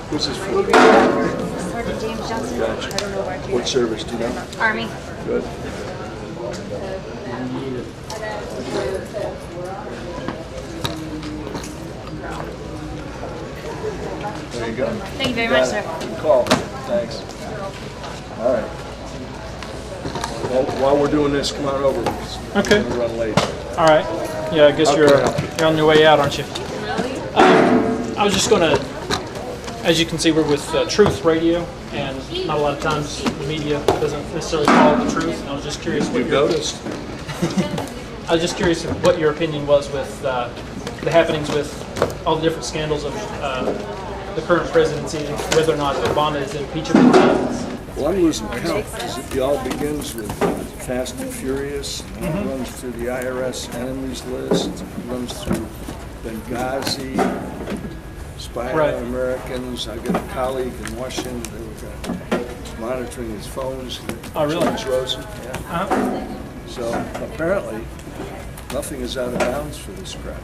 What's this for? Sergeant James Johnson. Gotcha. I don't know where to. What service do you know? Army. Good. There you go. Thank you very much, sir. Good call. Thanks. All right. Well, while we're doing this, come on over. Okay. We're gonna run late. All right. Yeah, I guess Okay. you're on your way out, aren't you? I was just going to, as you can see, we're with Truth Radio, and not a lot of times the media doesn't necessarily follow the truth. And I was just curious what You noticed? I was just curious what your opinion was with the happenings with all the different scandals of the current presidency, whether or not Obama is impeachable. Well, I'm losing count because it all begins with Fast and Furious, and it runs through the IRS enemies list, it runs through Benghazi, spying Right. on Americans. I got a colleague in Washington who was monitoring his phones. Oh, really? James Rosen, yeah. Uh-huh. So apparently, nothing is out of bounds for this crowd.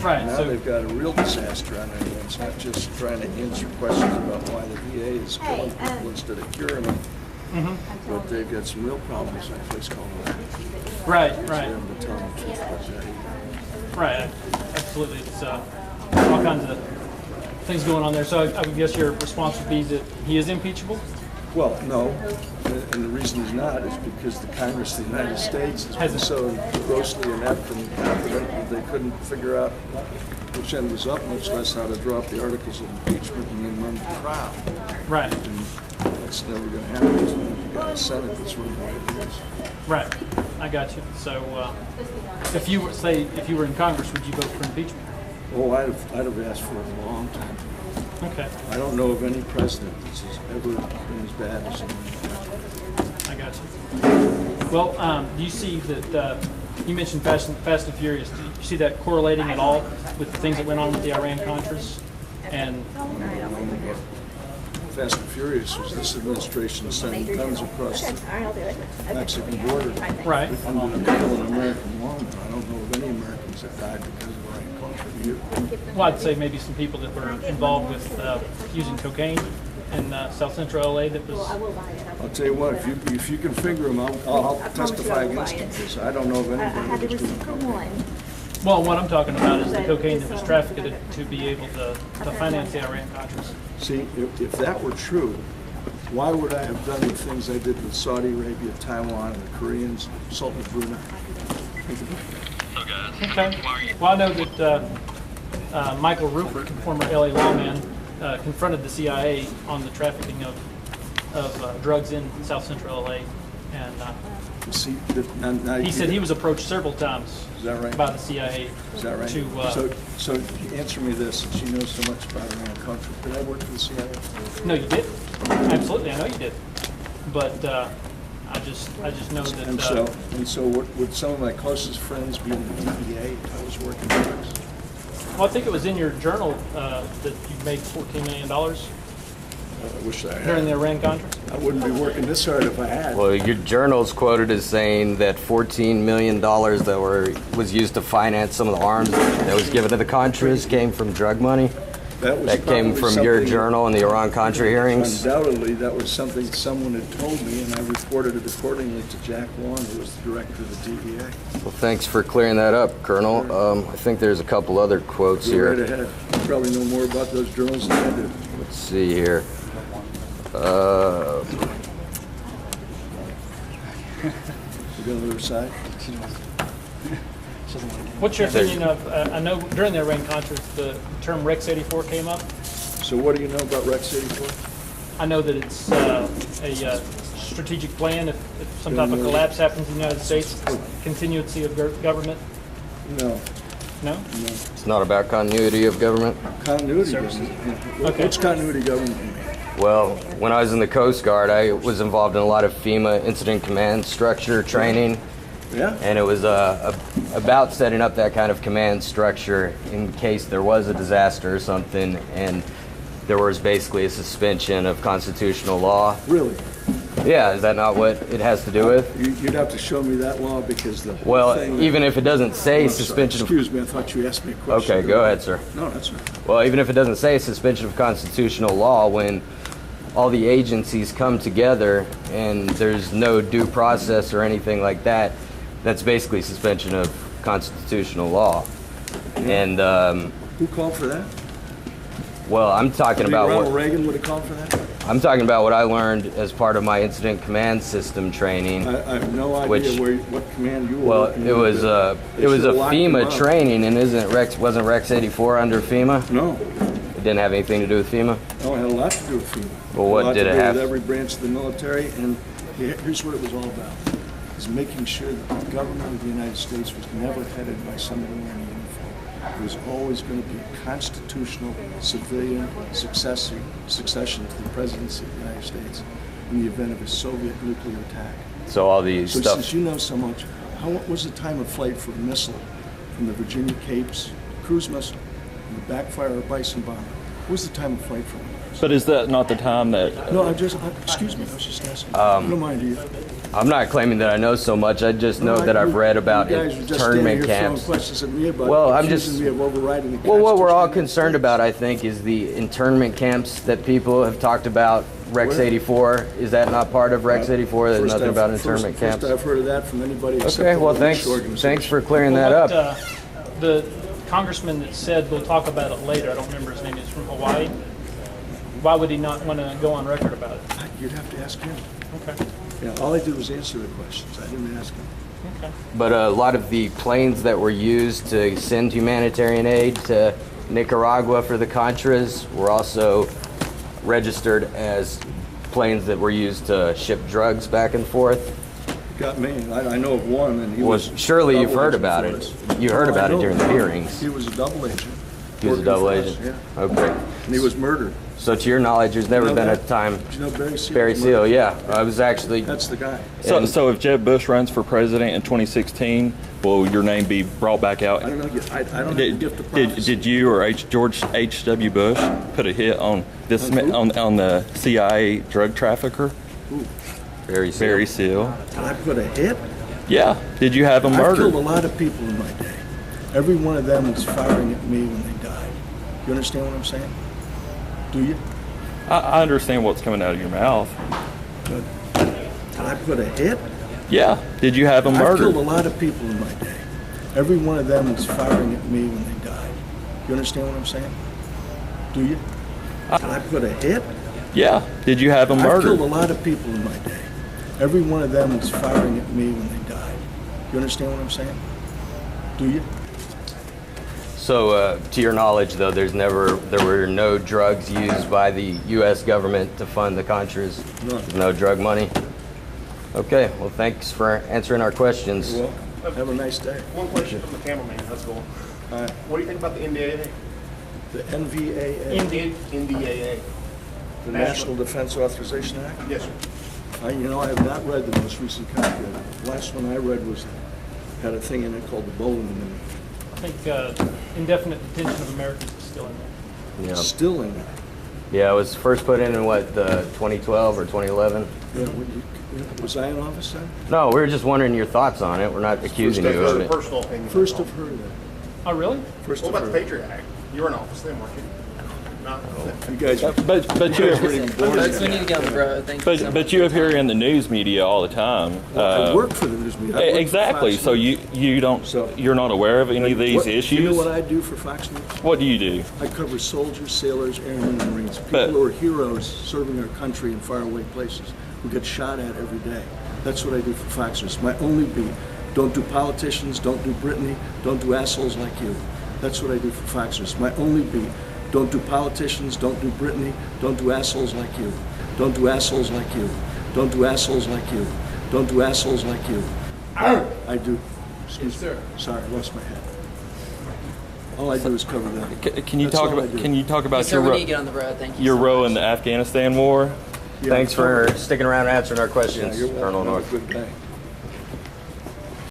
Right. Now So, they've got a real disaster on their hands, not just trying to answer questions about why the VA is killing people instead of curing them, but they've got some real problems in a place called Iraq. right. They haven't been telling the truth about that either. Right, absolutely. It's all kinds of things going on there. So I would guess your response would be that he is impeachable? Well, no, and the reason he's not is because the Congress of the United States has been so grossly inept and incompetent that they couldn't figure out which end was up, much less how to draw up the articles of impeachment and then run the trial. Right, And that's never going to happen. So you've got a Senate that's run by it is. right. I got you. So if you were in Congress, would you vote for impeachment? Oh, I'd have asked for it a long time ago. Okay, I don't know of any president that's ever been as bad as him. I got you. Well, do you see that you mentioned Fast and Furious? Do you see that correlating at all with the things that went on with the Iran-Contras? And Fast and Furious was this administration sending guns across the Mexican border. right, Under the kill an American woman. I don't know of any Americans that died because of Iran Contra. well, I'd say maybe some people that were involved with using cocaine in South Central LA. That was I'll tell you what, if you can finger them, I'll testify against them because I don't know of anybody who's doing cocaine. well. What I'm talking about is the cocaine that was trafficked to be able to finance the Iran-Contras. See, if that were true, why would I have done the things I did with Saudi Arabia, Taiwan, and the Koreans, Sultan of Brunei? Okay. Well, I know that Michael Rupert, former LA lawman, confronted the CIA on the trafficking of drugs in South Central LA, and See, now he said he was approached several times Is that right? by the CIA. Is that right? So answer me this, since you know so much about Iran Contra. Did I work for the CIA? No, you did. Absolutely, I know you did. But I just know that. And so would some of my closest friends be in the DEA if I was working drugs? Well, I think it was in your journal that you made $14 million I wish I during the had. Iran-Contras. I wouldn't be working this hard if I had. Well, your journal's quoted as saying that $14 million that was used to finance some of the arms that was given to the Contras came from drug money. That came probably from your something- journal in the Iran-Contra hearings. Undoubtedly, that was something someone had told me, and I reported it accordingly to Jack Long, who was the director of the DEA. Well, thanks for clearing that up, Colonel. I think there's a couple other quotes Go right here. ahead. You probably know more about those journals than I do. Let's see here. You got another side? What's your opinion of? I know during the Iran-Contras the term Rex 84 came up. So what do you know about Rex 84? I know that it's a strategic plan if some type of collapse happens in the United States, continuity of government. No. No? It's not about continuity of government. Continuity government. Yeah. Okay. What's continuity government mean? Well, when I was in the Coast Guard, I was involved in a lot of FEMA incident command structure training. Yeah? And it was about setting up that kind of command structure in case there was a disaster or something, and there was basically a suspension of constitutional law. Really? Yeah, is that not what it has to do with? You'd have to show me that law because the whole Well, thing... even if it doesn't say I'm sorry. suspension of... Excuse me, I thought you asked me a question. Okay, go ahead, sir. No, that's right. Well, even if it doesn't say suspension of constitutional law, when all the agencies come together and there's no due process or anything like that, that's basically suspension of constitutional law. And, Who called for that? well, I'm talking Think about Ronald what... Reagan would have called for that? I'm talking about what I learned as part of my incident command system training. I have no idea Which- what command you were Well, working it with, was but it they was a should've locked him FEMA up. training, and wasn't Rex 84 under FEMA? No, It didn't have anything to do with FEMA. no, it had a lot to do with FEMA. Well, what A lot did to it do have? with every branch of the military, and here's what it was all about. Is making sure that the government of the United States was never headed by somebody wearing a uniform. It was always going to be a constitutional civilian succession to the presidency of the United States in the event of a Soviet nuclear attack. So all these So stuff. since you know so much, what was the time of flight for a missile from the Virginia Capes, cruise missile, and the backfire of a Bison bomber? What was the time of flight for one of those? But is that not the time that? No, excuse me, I was just asking. I don't mind you. I'm not claiming that I know so much. I just know that I've read about you guys are just internment standing here camps. throwing questions at me about Well, I'm accusing just- me of overriding the Well, what we're all Constitution. concerned about, I think, is the internment camps that people have talked about. Rex Where? 84, is that not part of Rex 84? There's First nothing I've- about internment camps. First I've heard of that from anybody except Okay, for well, the thanks. Bush organization. Thanks for clearing Well, that what, up. The congressman that said we'll talk about it later, I don't remember his name, he's from Hawaii. Why would he not want to go on record about it? You'd have to ask him. Okay. Yeah, all I did was answer the questions. I didn't ask him. Okay. But a lot of the planes that were used to send humanitarian aid to Nicaragua for the Contras were also registered as planes that were used to ship drugs back and forth. Got me. I know of one, and he Well, was. surely a you've double heard agent about for it. us. You heard Oh, I about it know. during the hearings. He was a double agent. He was a working double for us, agent? Yeah. Okay. And he was murdered. So to your knowledge, there's never You know been a that? time... Did you know Barry Seal? Barry was Seal, murdered? yeah. I was actually... That's the guy. So if Jeb Bush runs for president in 2016, will your name be brought back out? I don't know. I don't have the gift of prophecy. Did you or George H.W. Bush put a hit on this On who? on the CIA drug trafficker Barry Seal. Barry Seal? Did I put a hit? Yeah. Did you have him I've murdered? killed a lot of people in my day. Every one of them was firing at me when they died. You understand what I'm saying? Do you? I understand what's coming out of your mouth. Good. Did I put a hit? Yeah. Did you have him I've murdered? killed a lot of people in my day. Every one of them was firing at me when they died. You understand what I'm saying? Do you? Did I put a hit? Yeah. Did you have him I've murdered? killed a lot of people in my day. Every one of them was firing at me when they died. You understand what I'm saying? Do you? So, to your knowledge, though, there were no drugs used by the U.S. government to fund the Contras? None. No drug money? Okay, well, thanks for answering our questions. You're welcome. Have a nice day. One question from the cameraman. That's cool. All right. What do you think about the NDAA? The NVAA, NDAA. the National Defense Authorization Act. Yes, sir. I have not read the most recent copy of it. The last one I read had a thing in it called the Bowling Amendment. I think indefinite detention of Americans is still in there. Yeah. Still in there. Yeah, it was first put in what, 2012 or 2011? Yeah, was I in office then? No, we were just wondering your thoughts on it. We're not accusing you of it. Personal opinion. First I've heard of that. Oh, really? First What I've about the heard. Patriot Act? You were in office then, weren't you? No. You guys, But you pretty boring. We need to get on the road. Thank you so much. but you appear in the news media all the time. I work for the news media. I work for Exactly. Fox So News. you don't So- you're not aware of any of these What- issues. You know what I do for Fox News? What do you do? I cover soldiers, sailors, airmen, and Marines. People But- who are heroes serving our country in faraway places who get shot at every day. That's what I do for Fox News. My only beat. Don't do politicians, don't do Brittany, don't do assholes like you. That's what I do for Fox News. My only beat. Don't do politicians, don't do Brittany, don't do assholes like you. Don't do assholes like you. Don't do assholes like you. Don't do assholes like you. I do. Excuse me. Sorry, I lost my head. All I do is cover that. Can you That's talk all I about do. can you talk about Sir, we your need to get on the road. Thank you. your so role much. in the Afghanistan war? Yeah, Thanks for sticking around and answering our Yeah, questions, you're Colonel welcome. North. Have a good day.